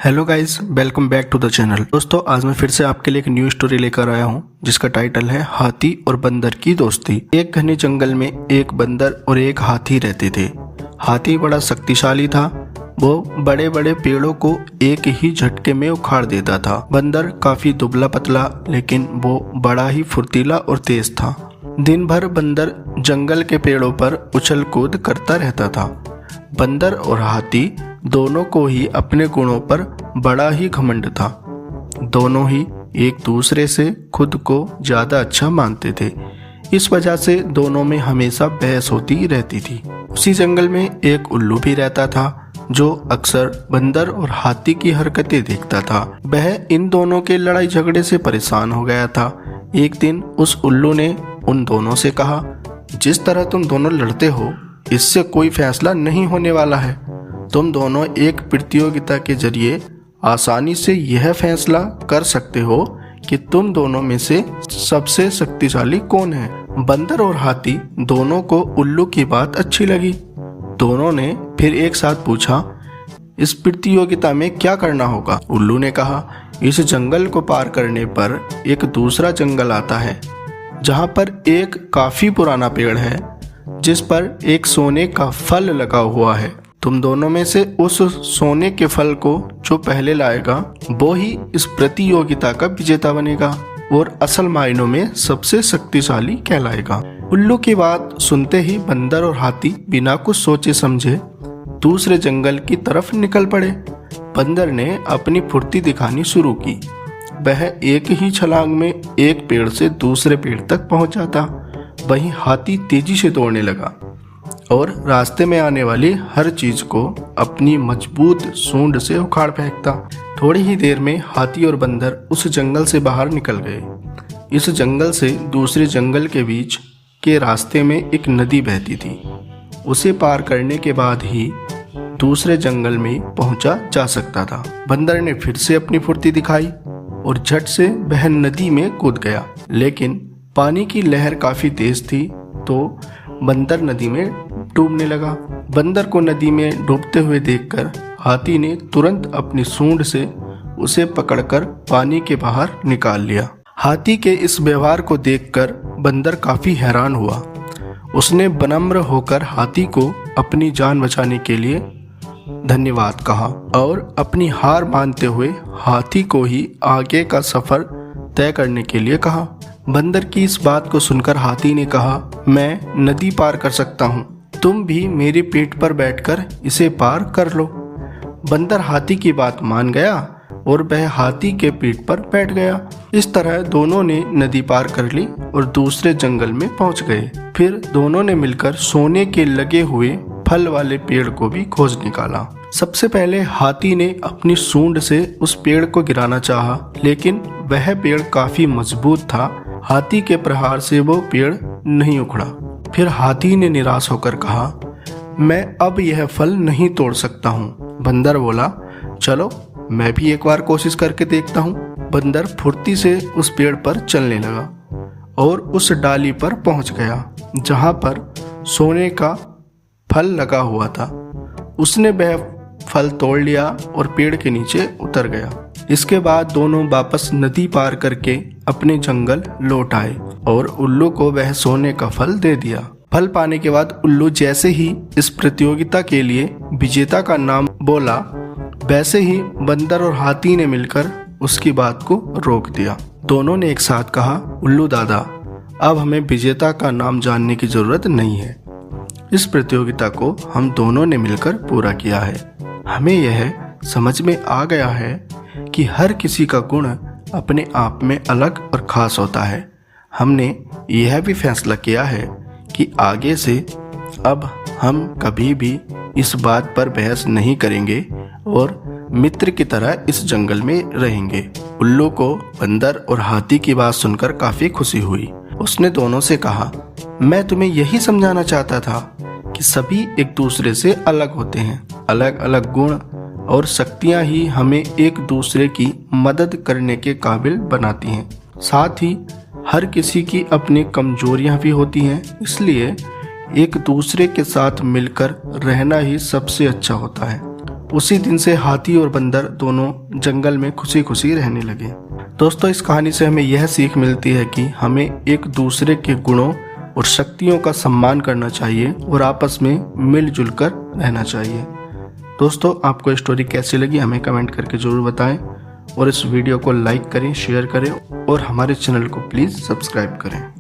Hello guys, welcome back to the channel. दोस्तों, आज मैं फिर से आपके लिए एक न्यू स्टोरी लेकर आया हूँ जिसका टाइटल है हाथी और बंदर की दोस्ती। एक घने जंगल में एक बंदर और एक हाथी रहते थे। हाथी बड़ा शक्तिशाली था। वो बड़े बड़े पेड़ों को एक ही झटके में उखाड़ देता था। बंदर काफी दुबला पतला, लेकिन वो बड़ा ही फुर्तीला और तेज था। दिन भर बंदर जंगल के पेड़ों पर उछल कूद करता रहता था। बंदर और हाथी दोनों को ही अपने गुणों पर बड़ा ही घमंड था। दोनों ही एक दूसरे से खुद को ज्यादा अच्छा मानते थे। इस वजह से दोनों में हमेशा बहस होती रहती थी। उसी जंगल में एक उल्लू भी रहता था जो अक्सर बंदर और हाथी की हरकतें देखता था। वह इन दोनों के लड़ाई झगड़े से परेशान हो गया था। एक दिन उस उल्लू ने उन दोनों से कहा, जिस तरह तुम दोनों लड़ते हो इससे कोई फैसला नहीं होने वाला है। तुम दोनों एक प्रतियोगिता के जरिए आसानी से यह फैसला कर सकते हो कि तुम दोनों में से सबसे शक्तिशाली कौन है। बंदर और हाथी दोनों को उल्लू की बात अच्छी लगी। दोनों ने फिर एक साथ पूछा, इस प्रतियोगिता में क्या करना होगा। उल्लू ने कहा, इस जंगल को पार करने पर एक दूसरा जंगल आता है जहाँ पर एक काफी पुराना पेड़ है जिस पर एक सोने का फल लगा हुआ है। तुम दोनों में से उस सोने के फल को जो पहले लाएगा वो ही इस प्रतियोगिता का विजेता बनेगा और असल मायनों में सबसे शक्तिशाली कहलाएगा। उल्लू की बात सुनते ही बंदर और हाथी बिना कुछ सोचे समझे दूसरे जंगल की तरफ निकल पड़े। बंदर ने अपनी फुर्ती दिखानी शुरू की। वह एक ही छलांग में एक पेड़ से दूसरे पेड़ तक पहुंच जाता। वहीं हाथी तेजी से दौड़ने लगा और रास्ते में आने वाली हर चीज को अपनी मजबूत सूंड से उखाड़ फेंकता। थोड़ी ही देर में हाथी और बंदर उस जंगल से बाहर निकल गए। इस जंगल से दूसरे जंगल के बीच के रास्ते में एक नदी बहती थी। उसे पार करने के बाद ही दूसरे जंगल में पहुंचा जा सकता था। बंदर ने फिर से अपनी फुर्ती दिखाई और झट से वह नदी में कूद गया, लेकिन पानी की लहर काफी तेज थी तो बंदर नदी में डूबने लगा। बंदर को नदी में डूबते हुए देखकर हाथी ने तुरंत अपनी सूंड से उसे पकड़कर पानी के बाहर निकाल लिया। हाथी के इस व्यवहार को देखकर बंदर काफी हैरान हुआ। उसने विनम्र होकर हाथी को अपनी जान बचाने के लिए धन्यवाद कहा और अपनी हार मानते हुए हाथी को ही आगे का सफर तय करने के लिए कहा। बंदर की इस बात को सुनकर हाथी ने कहा, मैं नदी पार कर सकता हूँ, तुम भी मेरी पीठ पर बैठकर इसे पार कर लो। बंदर हाथी की बात मान गया और वह हाथी के पीठ पर बैठ गया। इस तरह दोनों ने नदी पार कर ली और दूसरे जंगल में पहुंच गए। फिर दोनों ने मिलकर सोने के लगे हुए फल वाले पेड़ को भी खोज निकाला। सबसे पहले हाथी ने अपनी सूंड से उस पेड़ को गिराना चाहा, लेकिन वह पेड़ काफी मजबूत था। हाथी के प्रहार से वो पेड़ नहीं उखड़ा। फिर हाथी ने निराश होकर कहा, मैं अब यह फल नहीं तोड़ सकता हूँ। बंदर बोला, चलो मैं भी एक बार कोशिश करके देखता हूँ। बंदर फुर्ती से उस पेड़ पर चलने लगा और उस डाली पर पहुंच गया जहाँ पर सोने का फल लगा हुआ था। उसने वह फल तोड़ लिया और पेड़ के नीचे उतर गया। इसके बाद दोनों वापस नदी पार करके अपने जंगल लौट आए और उल्लू को वह सोने का फल दे दिया। फल पाने के बाद उल्लू जैसे ही इस प्रतियोगिता के लिए विजेता का नाम बोला, वैसे ही बंदर और हाथी ने मिलकर उसकी बात को रोक दिया। दोनों ने एक साथ कहा, उल्लू दादा, अब हमें विजेता का नाम जानने की जरूरत नहीं है। इस प्रतियोगिता को हम दोनों ने मिलकर पूरा किया है। हमें यह समझ में आ गया है कि हर किसी का गुण अपने आप में अलग और खास होता है। हमने यह भी फैसला किया है कि आगे से अब हम कभी भी इस बात पर बहस नहीं करेंगे और मित्र की तरह इस जंगल में रहेंगे। उल्लू को बंदर और हाथी की बात सुनकर काफी खुशी हुई। उसने दोनों से कहा, मैं तुम्हें यही समझाना चाहता था कि सभी एक दूसरे से अलग होते हैं। अलग अलग गुण और शक्तियां ही हमें एक दूसरे की मदद करने के काबिल बनाती हैं। साथ ही हर किसी की अपनी कमजोरियां भी होती हैं, इसलिए एक दूसरे के साथ मिलकर रहना ही सबसे अच्छा होता है। उसी दिन से हाथी और बंदर दोनों जंगल में खुशी खुशी रहने लगे। दोस्तों, इस कहानी से हमें यह सीख मिलती है कि हमें एक दूसरे के गुणों और शक्तियों का सम्मान करना चाहिए और आपस में मिलजुल कर रहना चाहिए। दोस्तों, आपको ये स्टोरी कैसी लगी हमें कमेंट करके ज़रूर बताएं और इस वीडियो को लाइक करें, शेयर करें और हमारे चैनल को प्लीज़ सब्सक्राइब करें।